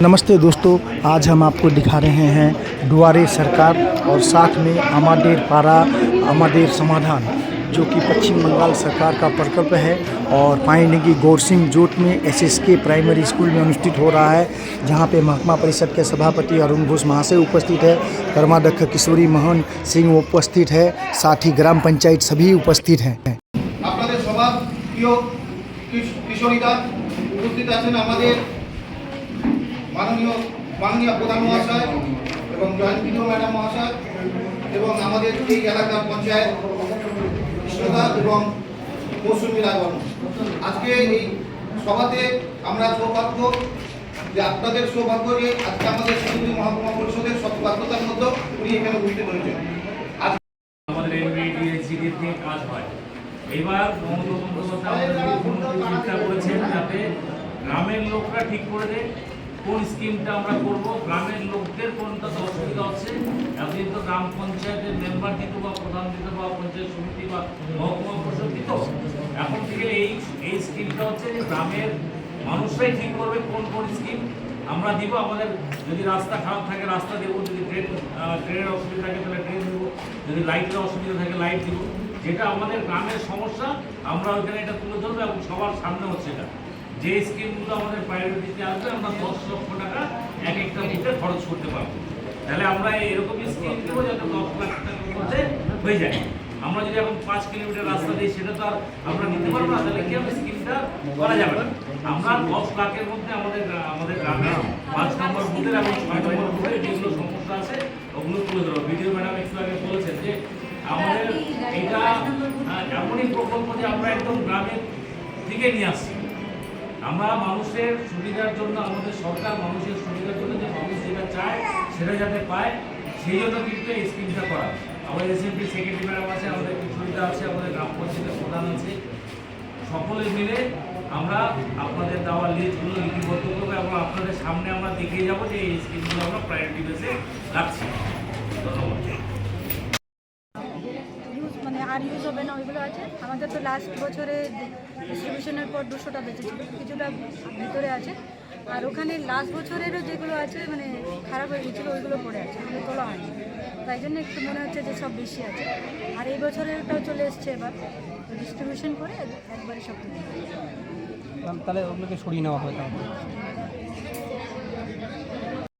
नमस्ते दोस्तों, आज हम आपको दिखा रहे हैं दुआरे सरकार और साथ में अमादेर पारा अमादेर समाधान, जो कि पश्चिम बंगाल सरकार का प्रकल्प है और पाइनेगी गौरसिंह जोत में एसएसके प्राइमरी स्कूल में अनुष्ठित हो रहा है, जहां पे महकमा परिषद के सभापति अरुण घोष महाशय उपस्थित है, कर्माध्यक्ष किशोरी मोहन सिंह उपस्थित है, साथ ही ग्राम पंचायत सभी उपस्थित हैं। আপনাদের সবার প্রিয় কিশোরীরা উপস্থিত আছেন আমাদের মাননীয় প্রধান মহাশয় এবং জয়েন্ট বিডিও ম্যাডাম মহাশয় এবং আমাদের এই এলাকার পঞ্চায়েত কৃষ্ণদা এবং মৌসুমী রায়বর্মন। আজকে এই সভাতে আমরা সৌভাগ্য যে আপনাদের সৌভাগ্য যে আজকে আমাদের শিলিগুড়ি মহকুমা পরিষদের সর্বাত্মতার মধ্যে উনি এখানে উপস্থিত হয়েছেন। আমাদের এনবিডিএসজিডির নিয়ে কাজ হয়। এবার মমতা বন্দ্যোপাধ্যায় চিন্তা করেছেন যাতে গ্রামের লোকরা ঠিক করে দেয় কোন স্কিমটা আমরা করব, গ্রামের লোকদের কোনটা অসুবিধা হচ্ছে। এতদিন তো গ্রাম পঞ্চায়েতের মেম্বার দিত বা প্রধান দিত বা পঞ্চায়েত সমিতি বা মহকুমা পরিষদ দিত। এখন থেকে এই স্কিমটা হচ্ছে যে গ্রামের মানুষরাই ঠিক করবে কোন কোন স্কিম আমরা দিব। আমাদের যদি রাস্তা খারাপ থাকে রাস্তা দেবো, যদি ট্রেনের অসুবিধা থাকে তাহলে ট্রেন দেবো, যদি লাইটের অসুবিধা থাকে লাইট দিব। যেটা আমাদের গ্রামের সমস্যা আমরা ওইখানে এটা তুলে ধরবো এবং সবার সামনে হচ্ছে এটা যে স্কিমগুলো আমাদের প্রায়োরিটিতে আসবে আমরা 10 লক্ষ টাকা এক একটা বুথে খরচ করতে পারবো। তাহলে আমরা এরকমই স্কিম দেবো যাতে 10 লাখ টাকার মধ্যে হয়ে যায়। আমরা যদি এখন 5 কিলোমিটার রাস্তা দিই সেটা তো আর আমরা নিতে পারবো না, তাহলে কি হবে স্কিমটা করা যাবে না। আমরা 10 লাখের মধ্যে আমাদের গ্রামে 5 নম্বর বুথের এবং 6 নম্বর বুথের যেগুলো সমস্যা আছে ওগুলো তুলে ধরবো। ভিডিও ম্যাডাম একটু আগে বলেছেন যে আমাদের এটা এমনই প্রকল্প যে আমরা একদম গ্রামের দিকে নিয়ে আসছি। আমরা মানুষের সুবিধার জন্য, আমাদের সরকার মানুষের সুবিধার জন্য যে মানুষ যেটা চায় সেটা যাতে পায় সেই জন্য কিন্তু এই স্কিমটা করা। আমাদের এসএমপি সেক্রেটারি ম্যাডাম আছে, আমাদের সুবিধা আছে, আমাদের গ্রাম পঞ্চায়েতের প্রধান আছে, সকলে মিলে আমরা আপনাদের দেওয়া লিস্টগুলো লিপিবদ্ধ করবো এবং আপনাদের সামনে আমরা দেখিয়ে যাবো যে এই স্কিমগুলো আমরা প্রায়োরিটি বেসে রাখছি। ধন্যবাদ। আর ইউজ হবে না ওইগুলো আছে। আমাদের তো লাস্ট বছরে ডিস্ট্রিবিউশনের পর 200টা বেঁচেছিল, কিছুটা ভিতরে আছে। আর ওখানে লাস্ট বছরেরও যেগুলো আছে মানে খারাপ হয়ে গেছিলো ওইগুলো পড়ে আছে, ওগুলো তোলা হয়নি। তাই জন্য একটু মনে হচ্ছে যে সব বেশি আছে। আর এই বছরেরটাও চলে এসছে, এবার ডিস্ট্রিবিউশন করে একবারে সব তুলে। তাহলে ওগুলোকে সরিয়ে নেওয়া হয়।